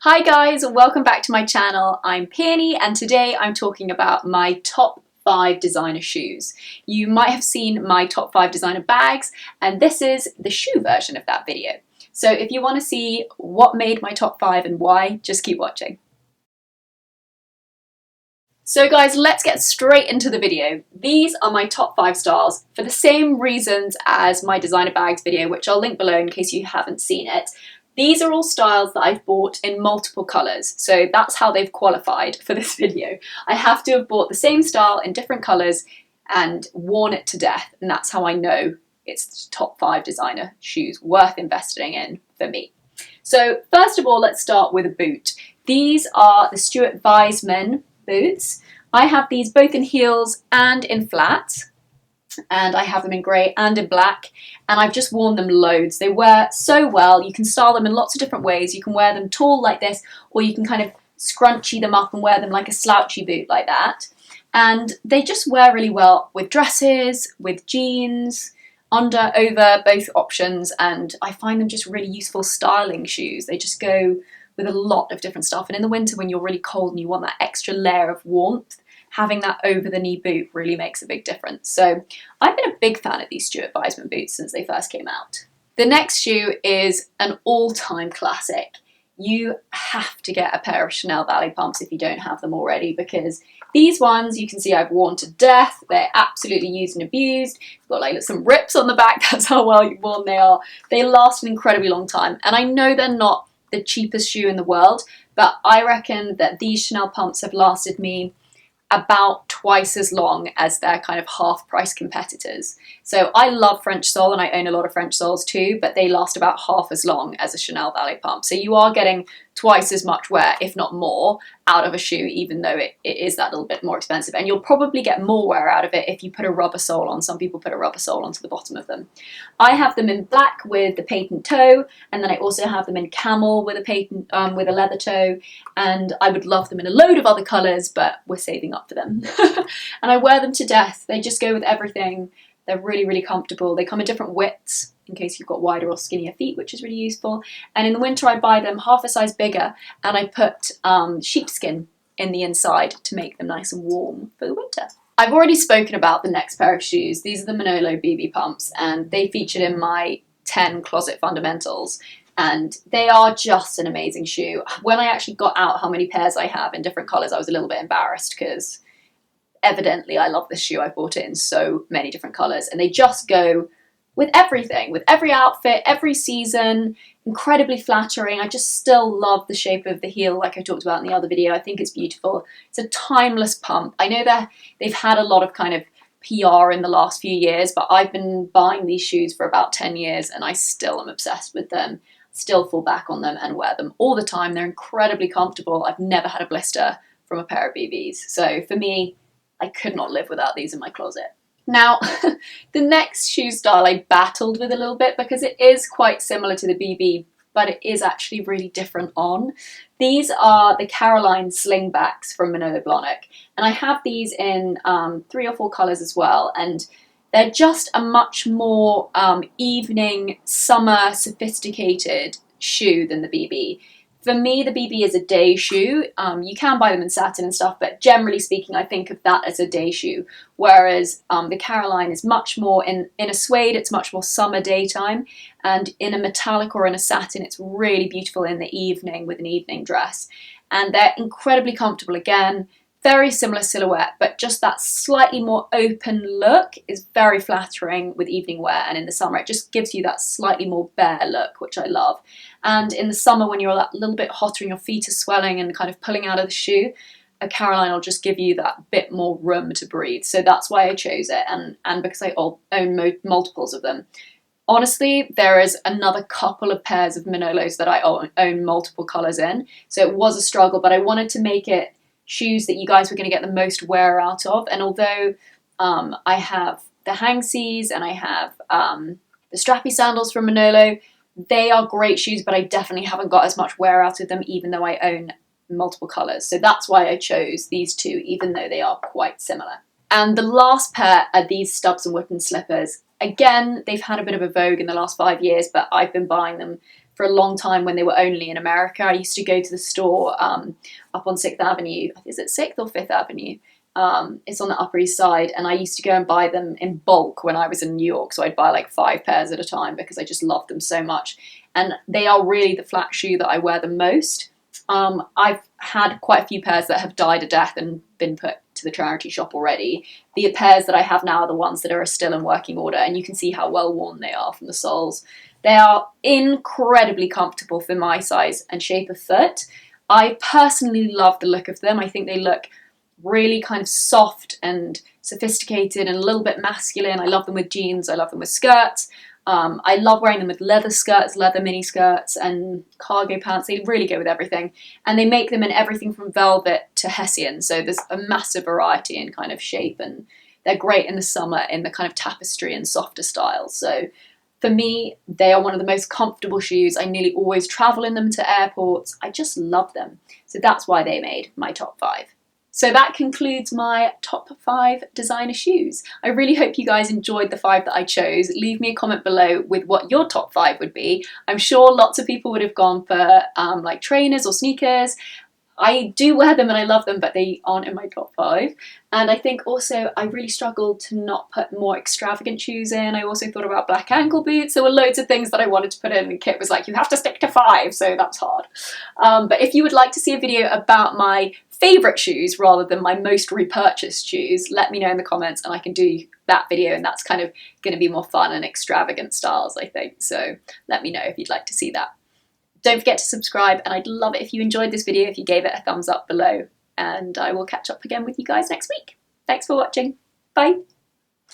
Hi guys, welcome back to my channel. I'm Peony and today I'm talking about my top 5 designer shoes. You might have seen my top 5 designer bags and this is the shoe version of that video. So if you want to see what made my top 5 and why, just keep watching. So guys, let's get straight into the video. These are my top 5 styles for the same reasons as my designer bags video, which I'll link below in case you haven't seen it. These are all styles that I've bought in multiple colours, so that's how they've qualified for this video. I have to have bought the same style in different colours and worn it to death, and that's how I know it's top 5 designer shoes worth investing in for me. So first of all, let's start with a boot. These are the Stuart Weitzman boots. I have these both in heels and in flats, and I have them in grey and in black, and I've just worn them loads. They wear so well. You can style them in lots of different ways. You can wear them tall like this, or you can kind of scrunchy them up and wear them like a slouchy boot like that. And they just wear really well with dresses, with jeans, under, over, both options, and I find them just really useful styling shoes. They just go with a lot of different stuff, and in the winter when you're really cold and you want that extra layer of warmth, having that over the knee boot really makes a big difference. So I've been a big fan of these Stuart Weitzman boots since they first came out. The next shoe is an all-time classic. You have to get a pair of Chanel Ballet Pumps if you don't have them already, because these ones you can see I've worn to death. They're absolutely used and abused. You've got like some rips on the back, that's how well worn they are. They last an incredibly long time, and I know they're not the cheapest shoe in the world, but I reckon that these Chanel Pumps have lasted me about twice as long as their kind of half-price competitors. So I love French sole and I own a lot of French soles too, but they last about half as long as a Chanel Ballet Pump. So you are getting twice as much wear, if not more, out of a shoe, even though it is that little bit more expensive. And you'll probably get more wear out of it if you put a rubber sole on. Some people put a rubber sole onto the bottom of them. I have them in black with the patent toe, and then I also have them in camel with a patent with a leather toe, and I would love them in a load of other colours, but we're saving up for them. And I wear them to death. They just go with everything. They're really, really comfortable. They come in different widths in case you've got wider or skinnier feet, which is really useful. And in the winter I buy them half a size bigger, and I put sheepskin in the inside to make them nice and warm for the winter. I've already spoken about the next pair of shoes. These are the Manolo BB Pumps, and they featured in my 10 closet fundamentals, and they are just an amazing shoe. When I actually got out how many pairs I have in different colours, I was a little bit embarrassed because evidently I love this shoe. I bought it in so many different colours, and they just go with everything, with every outfit, every season. Incredibly flattering. I just still love the shape of the heel like I talked about in the other video. I think it's beautiful. It's a timeless pump. I know that they've had a lot of kind of PR in the last few years, but I've been buying these shoes for about 10 years and I still am obsessed with them. Still fall back on them and wear them all the time. They're incredibly comfortable. I've never had a blister from a pair of BBs. So for me, I could not live without these in my closet. Now, the next shoe style I battled with a little bit because it is quite similar to the BB, but it is actually really different on. These are the Carolyne Slingbacks from Manolo Blahnik, and I have these in 3 or 4 colours as well, and they're just a much more evening, summer, sophisticated shoe than the BB. For me, the BB is a day shoe. You can buy them in satin and stuff, but generally speaking, I think of that as a day shoe. Whereas the Carolyne is much more, in a suede, it's much more summer daytime. And in a metallic or in a satin, it's really beautiful in the evening with an evening dress. And they're incredibly comfortable again. Very similar silhouette, but just that slightly more open look is very flattering with evening wear, and in the summer it just gives you that slightly more bare look, which I love. And in the summer when you're that little bit hotter and your feet are swelling and kind of pulling out of the shoe, a Carolyne will just give you that bit more room to breathe. So that's why I chose it, and because I own multiples of them. Honestly, there is another couple of pairs of Manolos that I own multiple colours in, so it was a struggle, but I wanted to make it shoes that you guys were going to get the most wear out of. And although I have the Hangseys and I have the strappy sandals from Manolo, they are great shoes, but I definitely haven't got as much wear out of them, even though I own multiple colours. So that's why I chose these two, even though they are quite similar. And the last pair are these Stubbs and Wootton slippers. Again, they've had a bit of a vogue in the last 5 years, but I've been buying them for a long time when they were only in America. I used to go to the store up on 6th Avenue. Is it 6th or 5th Avenue? It's on the Upper East Side, and I used to go and buy them in bulk when I was in New York. So I'd buy like 5 pairs at a time because I just loved them so much. And they are really the flat shoe that I wear the most. I've had quite a few pairs that have died a death and been put to the charity shop already. The pairs that I have now are the ones that are still in working order, and you can see how well worn they are from the soles. They are incredibly comfortable for my size and shape of foot. I personally love the look of them. I think they look really kind of soft and sophisticated and a little bit masculine. I love them with jeans, I love them with skirts. I love wearing them with leather skirts, leather mini skirts and cargo pants. They really go with everything. And they make them in everything from velvet to Hessian. So there's a massive variety in kind of shape, and they're great in the summer in the kind of tapestry and softer styles. So for me, they are one of the most comfortable shoes. I nearly always travel in them to airports. I just love them. So that's why they made my top 5. So that concludes my top 5 designer shoes. I really hope you guys enjoyed the 5 that I chose. Leave me a comment below with what your top 5 would be. I'm sure lots of people would have gone for like trainers or sneakers. I do wear them and I love them, but they aren't in my top 5. And I think also I really struggled to not put more extravagant shoes in. I also thought about black ankle boots. There were loads of things that I wanted to put in, and Kit was like, you have to stick to 5, so that's hard. But if you would like to see a video about my favourite shoes rather than my most repurchased shoes, let me know in the comments and I can do that video, and that's kind of going to be more fun and extravagant styles, I think. So let me know if you'd like to see that. Don't forget to subscribe, and I'd love it if you enjoyed this video, if you gave it a thumbs up below, and I will catch up again with you guys next week. Thanks for watching. Bye.